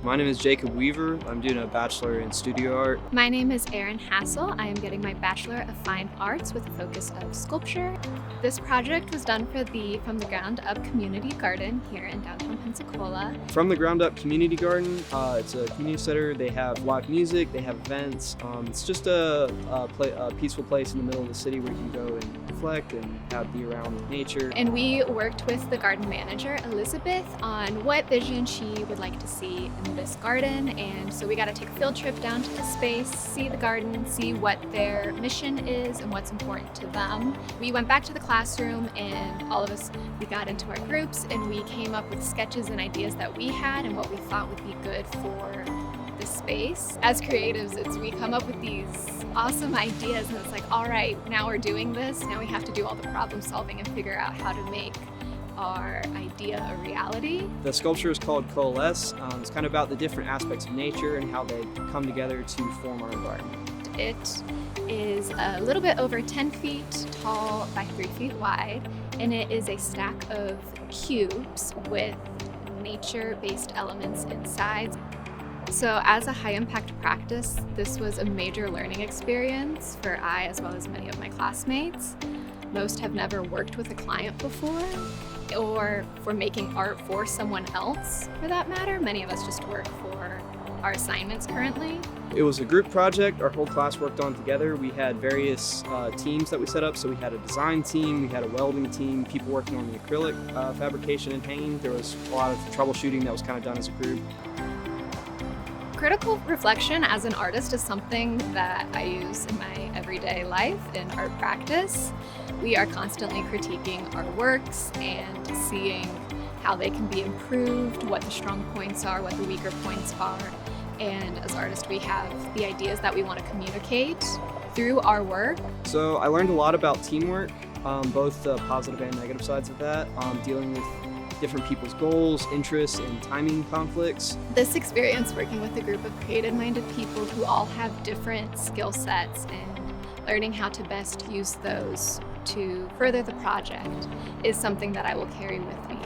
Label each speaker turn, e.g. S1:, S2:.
S1: My name is Jacob Weaver. I'm doing a Bachelor in Studio Art.
S2: My name is Erin Hassell. I am getting my Bachelor of Fine Arts with a focus of sculpture. This project was done for the From the Ground Up Community Garden here in downtown Pensacola.
S1: From the Ground Up Community Garden, it's a community center. They have live music, they have events. It's just a peaceful place in the middle of the city where you can go and reflect and be around nature.
S2: And we worked with the garden manager, Elizabeth, on what vision she would like to see in this garden. And so we got to take a field trip down to the space, see the garden, see what their mission is and what's important to them. We went back to the classroom and all of us, we got into our groups and we came up with sketches and ideas that we had and what we thought would be good for the space. As creatives, we come up with these awesome ideas and it's like, all right, now we're doing this. Now we have to do all the problem solving and figure out how to make our idea a reality.
S1: The sculpture is called Coalesce. It's kind of about the different aspects of nature and how they come together to form our environment.
S2: It is a little bit over 10 feet tall by 3 feet wide, and it is a stack of cubes with nature-based elements inside. So as a high-impact practice, this was a major learning experience for I as well as many of my classmates. Most have never worked with a client before, or for making art for someone else, for that matter. Many of us just work for our assignments currently.
S1: It was a group project our whole class worked on together. We had various teams that we set up. So we had a design team, we had a welding team, people working on the acrylic fabrication and hanging. There was a lot of troubleshooting that was kind of done as a group.
S2: Critical reflection as an artist is something that I use in my everyday life in art practice. We are constantly critiquing our works and seeing how they can be improved, what the strong points are, what the weaker points are. And as artists, we have the ideas that we want to communicate through our work.
S1: So I learned a lot about teamwork, both the positive and negative sides of that, dealing with different people's goals, interests, and timing conflicts.
S2: This experience working with a group of creative-minded people who all have different skill sets and learning how to best use those to further the project is something that I will carry with me